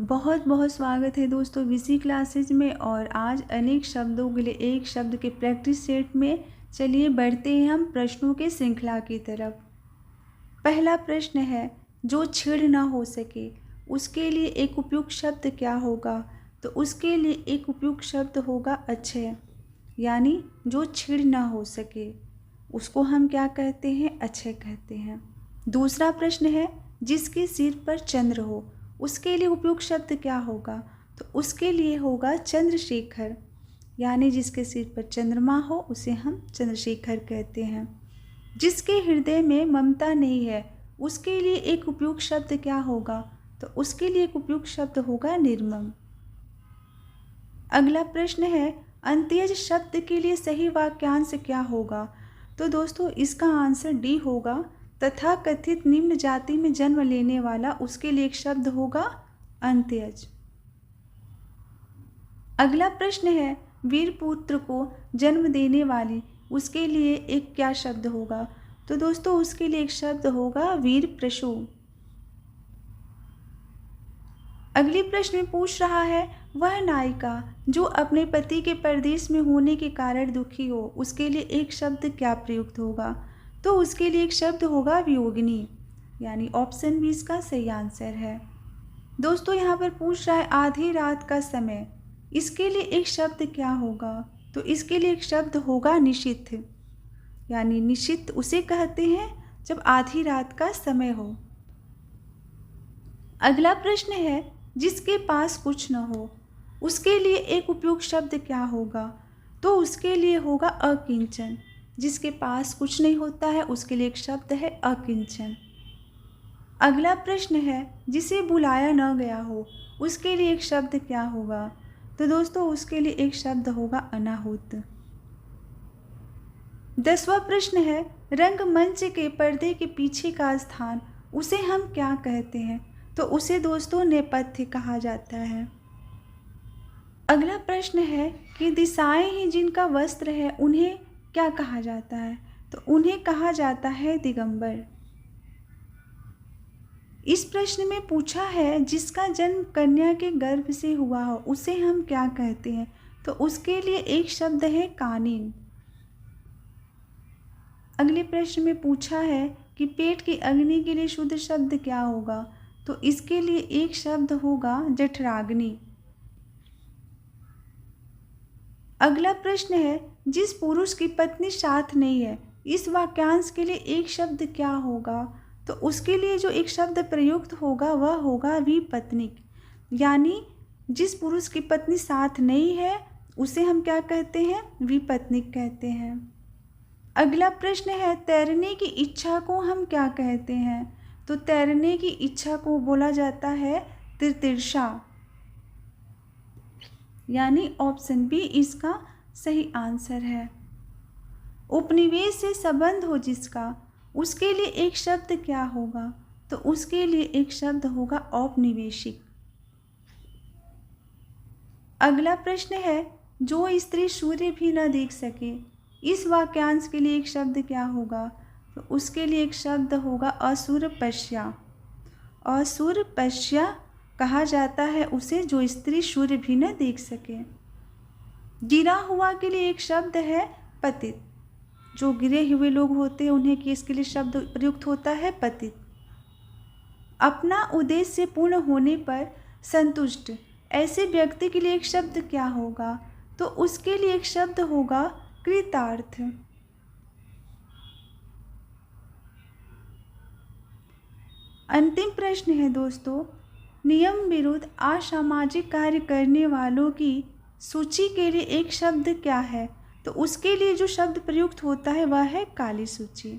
बहुत बहुत स्वागत है दोस्तों वीसी क्लासेज में। और आज अनेक शब्दों के लिए एक शब्द के प्रैक्टिस सेट में चलिए बढ़ते हैं हम प्रश्नों के श्रृंखला की तरफ। पहला प्रश्न है, जो छिड़ ना हो सके उसके लिए एक उपयुक्त शब्द क्या होगा? तो उसके लिए एक उपयुक्त शब्द होगा अक्षय, यानी जो छिड़ ना हो सके उसको हम क्या कहते हैं? अक्षय कहते हैं। दूसरा प्रश्न है, जिसके सिर पर चंद्र हो उसके लिए उपयुक्त शब्द क्या होगा? तो उसके लिए होगा चंद्रशेखर, यानी जिसके सिर पर चंद्रमा हो उसे हम चंद्रशेखर कहते हैं। जिसके हृदय में ममता नहीं है उसके लिए एक उपयुक्त शब्द क्या होगा? तो उसके लिए एक उपयुक्त शब्द होगा निर्मम। अगला प्रश्न है, अंत्यज शब्द के लिए सही वाक्यांश क्या होगा? तो दोस्तों इसका आंसर डी होगा। तथा कथित निम्न जाति में जन्म लेने वाला, उसके लिए एक शब्द होगा अंत्यज। अगला प्रश्न है, वीर पुत्र को जन्म देने वाली, उसके लिए एक क्या शब्द होगा? तो दोस्तों उसके लिए एक शब्द होगा वीर प्रशु। अगले प्रश्न में पूछ रहा है, वह नायिका जो अपने पति के परदेश में होने के कारण दुखी हो उसके लिए एक शब्द क्या प्रयुक्त होगा? तो उसके लिए एक शब्द होगा वियोगिनी, यानी ऑप्शन बी इसका सही आंसर है। दोस्तों यहाँ पर पूछ रहा है आधी रात का समय, इसके लिए एक शब्द क्या होगा? तो इसके लिए एक शब्द होगा निशिथ, यानी निशिथ उसे कहते हैं जब आधी रात का समय हो। अगला प्रश्न है, जिसके पास कुछ न हो उसके लिए एक उपयुक्त शब्द क्या होगा? तो उसके लिए होगा अकिंचन। जिसके पास कुछ नहीं होता है उसके लिए एक शब्द है अकिंचन। अगला प्रश्न है, जिसे बुलाया न गया हो उसके लिए एक शब्द क्या होगा? तो दोस्तों उसके लिए एक शब्द होगा अनाहुत। 10वां प्रश्न है, रंगमंच के पर्दे के पीछे का स्थान, उसे हम क्या कहते हैं? तो उसे दोस्तों नेपथ्य कहा जाता है। अगला प्रश्न है कि दिशाएं ही जिनका वस्त्र है उन्हें क्या कहा जाता है? तो उन्हें कहा जाता है दिगंबर। इस प्रश्न में पूछा है, जिसका जन्म कन्या के गर्भ से हुआ हो उसे हम क्या कहते हैं? तो उसके लिए एक शब्द है कानिन। अगले प्रश्न में पूछा है कि पेट की अग्नि के लिए शुद्ध शब्द क्या होगा? तो इसके लिए एक शब्द होगा जठराग्नि। अगला प्रश्न है, जिस पुरुष की पत्नी साथ नहीं है इस वाक्यांश के लिए एक शब्द क्या होगा? तो उसके लिए जो एक शब्द प्रयुक्त होगा वह होगा विपत्निक, यानी जिस पुरुष की पत्नी साथ नहीं है उसे हम क्या कहते हैं? विपत्निक कहते हैं। अगला प्रश्न है, तैरने की इच्छा को हम क्या कहते हैं? तो तैरने की इच्छा को बोला जाता है तिर्तिर्षा, यानी ऑप्शन बी इसका सही आंसर है। उपनिवेश से संबंध हो जिसका, उसके लिए एक शब्द क्या होगा? तो उसके लिए एक शब्द होगा औपनिवेशिक। अगला प्रश्न है, जो स्त्री सूर्य भी न देख सके इस वाक्यांश के लिए एक शब्द क्या होगा? तो उसके लिए एक शब्द होगा असुरपश्या। असुरपश्या कहा जाता है उसे जो स्त्री सूर्य भी न देख सके। गिरा हुआ के लिए एक शब्द है पतित, जो गिरे हुए लोग होते हैं उन्हें इसके लिए शब्द प्रयुक्त होता है पतित। अपना उद्देश्य पूर्ण होने पर संतुष्ट ऐसे व्यक्ति के लिए एक शब्द क्या होगा? तो उसके लिए एक शब्द होगा कृतार्थ। अंतिम प्रश्न है दोस्तों, नियम विरुद्ध असामाजिक कार्य करने वालों की सूची के लिए एक शब्द क्या है? तो उसके लिए जो शब्द प्रयुक्त होता है वह है काली सूची।